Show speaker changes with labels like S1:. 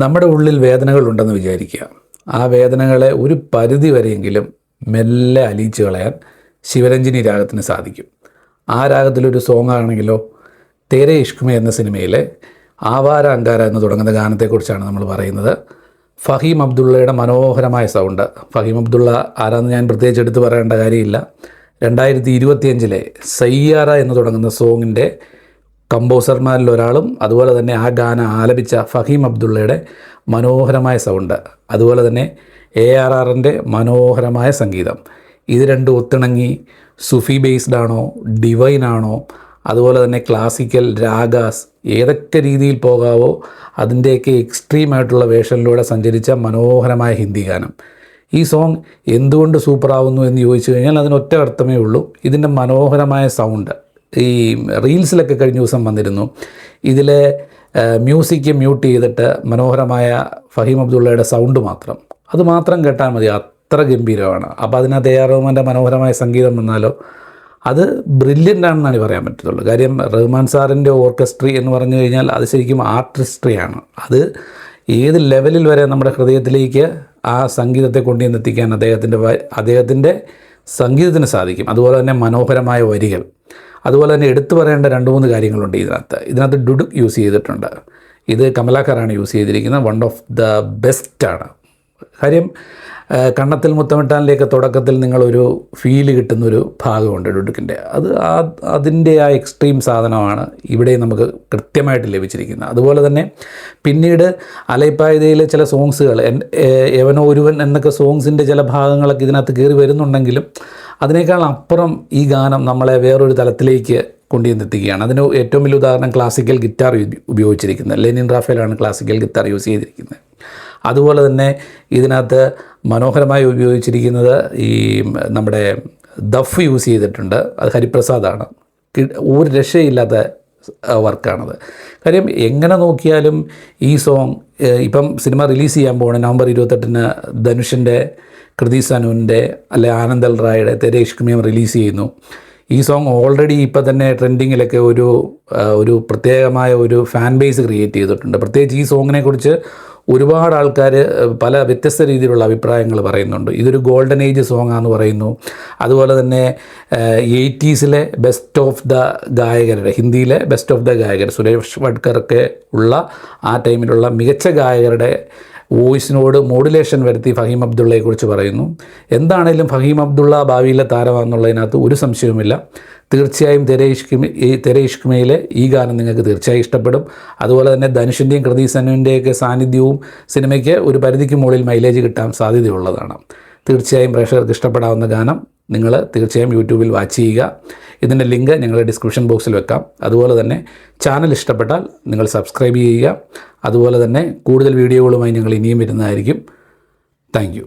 S1: നമ്മുടെ ഉള്ളിൽ വേദനകളുണ്ടെന്ന് വിചാരിക്കുക. ആ വേദനകളെ ഒരു പരിധി വരെയെങ്കിലും മെല്ലെ അലിയിച്ചു കളയാൻ ശിവരഞ്ജിനി രാഗത്തിന് സാധിക്കും. ആ രാഗത്തിലൊരു സോങ് ആണെങ്കിലോ, തേരെ ഇഷ്ക് മേ എന്ന സിനിമയിലെ ആവാര അങ്കാര എന്ന് തുടങ്ങുന്ന ഗാനത്തെക്കുറിച്ചാണ് നമ്മൾ പറയുന്നത്. ഫഹീം അബ്ദുള്ളയുടെ മനോഹരമായ സൗണ്ട്. ഫഹീം അബ്ദുള്ള ആരാന്ന് ഞാൻ പ്രത്യേകിച്ച് എടുത്ത് പറയേണ്ട കാര്യമില്ല. 2025 സയ്യാറ എന്ന് തുടങ്ങുന്ന സോങ്ങിൻ്റെ കമ്പോസർമാരിൽ ഒരാളും, അതുപോലെ തന്നെ ആ ഗാനം ആലപിച്ച ഫഹീം അബ്ദുള്ളയുടെ മനോഹരമായ സൗണ്ട്, അതുപോലെ തന്നെ ARRൻ്റെ മനോഹരമായ സംഗീതം, ഇത് രണ്ടും ഒത്തിണങ്ങി സുഫി ബേസ്ഡ് ആണോ, ഡിവൈൻ ആണോ, അതുപോലെ തന്നെ ക്ലാസിക്കൽ രാഗാസ്, ഏതൊക്കെ രീതിയിൽ പോകാവോ അതിൻ്റെയൊക്കെ എക്സ്ട്രീമായിട്ടുള്ള വേഷനിലൂടെ സഞ്ചരിച്ച മനോഹരമായ ഹിന്ദി ഗാനം. ഈ സോങ് എന്തുകൊണ്ട് സൂപ്പറാവുന്നു എന്ന് ചോദിച്ചു കഴിഞ്ഞാൽ അതിനൊറ്റ അർത്ഥമേ ഉള്ളൂ, ഇതിൻ്റെ മനോഹരമായ സൗണ്ട്. ഈ റീൽസിലൊക്കെ കഴിഞ്ഞ ദിവസം വന്നിരുന്നു, ഇതിലെ മ്യൂസിക് മ്യൂട്ട് ചെയ്തിട്ട് മനോഹരമായ ഫഹീം അബ്ദുള്ളയുടെ സൗണ്ട് മാത്രം, അത് മാത്രം കേട്ടാൽ മതി, അത്ര ഗംഭീരമാണ്. അപ്പോൾ അതിനകത്ത് AR റഹ്മാൻ്റെ മനോഹരമായ സംഗീതം വന്നാലോ അത് ബ്രില്യൻ്റ് ആണെന്നാണ് പറയാൻ പറ്റത്തുള്ളൂ. കാര്യം റഹ്മാൻ സാറിൻ്റെ ഓർക്കസ്ട്രി എന്ന് പറഞ്ഞു കഴിഞ്ഞാൽ അത് ശരിക്കും ആർട്ടിസ്ട്രിയാണ്. അത് ഏത് ലെവലിൽ വരെ നമ്മുടെ ഹൃദയത്തിലേക്ക് ആ സംഗീതത്തെ കൊണ്ടുവന്നെത്തിക്കാൻ അദ്ദേഹത്തിൻ്റെ സംഗീതത്തിന് സാധിക്കും. അതുപോലെ തന്നെ മനോഹരമായ വരികൾ, അതുപോലെ തന്നെ എടുത്തു പറയേണ്ട 2-3 കാര്യങ്ങളുണ്ട് ഇതിനകത്ത് ഡുഡുക് യൂസ് ചെയ്തിട്ടുണ്ട്. ഇത് കമലാക്കറാണ് യൂസ് ചെയ്തിരിക്കുന്നത്. വൺ ഓഫ് ദ ബെസ്റ്റാണ്. കാര്യം കണ്ണത്തിൽ മുത്തമിട്ടാനിലേക്ക് തുടക്കത്തിൽ നിങ്ങളൊരു ഫീല് കിട്ടുന്നൊരു ഭാഗമുണ്ട് ഡുഡുക്കിൻ്റെ. അതിൻ്റെ ആ എക്സ്ട്രീം സാധനമാണ് ഇവിടെ നമുക്ക് കൃത്യമായിട്ട് ലഭിച്ചിരിക്കുന്നത്. അതുപോലെ തന്നെ പിന്നീട് അലൈപ്പായതയിലെ ചില സോങ്സുകൾ, എവനോ ഒരുവൻ എന്നൊക്കെ സോങ്സിൻ്റെ ചില ഭാഗങ്ങളൊക്കെ ഇതിനകത്ത് കയറി വരുന്നുണ്ടെങ്കിലും അതിനേക്കാൾ അപ്പുറം ഈ ഗാനം നമ്മളെ വേറൊരു തലത്തിലേക്ക് കൊണ്ടുവന്നെത്തിക്കുകയാണ്. അതിന് ഏറ്റവും വലിയ ഉദാഹരണം ക്ലാസിക്കൽ ഗിറ്റാർ ഉപയോഗിച്ചിരിക്കുന്നത്. ലെനിൻ റാഫേലാണ് ക്ലാസിക്കൽ ഗിറ്റാർ യൂസ് ചെയ്തിരിക്കുന്നത്. അതുപോലെ തന്നെ ഇതിനകത്ത് മനോഹരമായി ഉപയോഗിച്ചിരിക്കുന്നത് ഈ നമ്മുടെ ദഫ് യൂസ് ചെയ്തിട്ടുണ്ട്. അത് ഹരിപ്രസാദാണ്. ഒരു രക്ഷയില്ലാത്ത വർക്കാണത്. കാര്യം എങ്ങനെ നോക്കിയാലും ഈ സോങ് ഇപ്പം സിനിമ റിലീസ് ചെയ്യാൻ പോകണം നവംബർ 28 ധനുഷിൻ്റെ, കൃതി സനുവിൻ്റെ അല്ലെ ആനന്ദൽ റായുടെ തെരെ ഇഷ്ക് മേ റിലീസ് ചെയ്യുന്നു. ഈ സോങ് ഓൾറെഡി ഇപ്പം തന്നെ ട്രെൻഡിങ്ങിലൊക്കെ ഒരു പ്രത്യേകമായ ഒരു ഫാൻ ബേസ് ക്രിയേറ്റ് ചെയ്തിട്ടുണ്ട്. പ്രത്യേകിച്ച് ഈ സോങ്ങിനെ കുറിച്ച് ഒരുപാട് ആൾക്കാർ പല വ്യത്യസ്ത രീതിയിലുള്ള അഭിപ്രായങ്ങൾ പറയുന്നുണ്ട്. ഇതൊരു ഗോൾഡൻ ഏജ് സോങ്ങാന്ന് പറയുന്നു. അതുപോലെ തന്നെ 80s ബെസ്റ്റ് ഓഫ് ദ ഗായകരുടെ, ഹിന്ദിയിലെ ബെസ്റ്റ് ഓഫ് ദ ഗായകർ, സുരേഷ് വഡ്കറൊക്കെ ഉള്ള ആ ടൈമിലുള്ള മികച്ച ഗായകരുടെ വോയിസിനോട് മോഡുലേഷൻ വരുത്തി ഫഹീം അബ്ദുള്ളയെക്കുറിച്ച് പറയുന്നു. എന്താണേലും ഫഹീം അബ്ദുള്ള ഭാവിയിലെ താരമാണെന്നുള്ളതിനകത്ത് ഒരു സംശയവുമില്ല. തീർച്ചയായും തെരെ ഇഷ്ക് മേയിലെ ഈ ഗാനം നിങ്ങൾക്ക് തീർച്ചയായും ഇഷ്ടപ്പെടും. അതുപോലെ തന്നെ ധനുഷിൻ്റെയും കൃതി സനുവിൻ്റെയൊക്കെ സാന്നിധ്യവും സിനിമയ്ക്ക് ഒരു പരിധിക്ക് മുകളിൽ മൈലേജ് കിട്ടാൻ സാധ്യതയുള്ളതാണ്. തീർച്ചയായും പ്രേക്ഷകർക്ക് ഇഷ്ടപ്പെടാവുന്ന ഗാനം നിങ്ങൾ തീർച്ചയായും യൂട്യൂബിൽ വാച്ച് ചെയ്യുക. ഇതിൻ്റെ ലിങ്ക് ഞങ്ങൾ ഡിസ്ക്രിപ്ഷൻ ബോക്സിൽ വെക്കാം. അതുപോലെ തന്നെ ചാനൽ ഇഷ്ടപ്പെട്ടാൽ നിങ്ങൾ സബ്സ്ക്രൈബ് ചെയ്യുക. അതുപോലെ തന്നെ കൂടുതൽ വീഡിയോകളുമായി ഞങ്ങൾ ഇനിയും വരുന്നതായിരിക്കും. Thank you.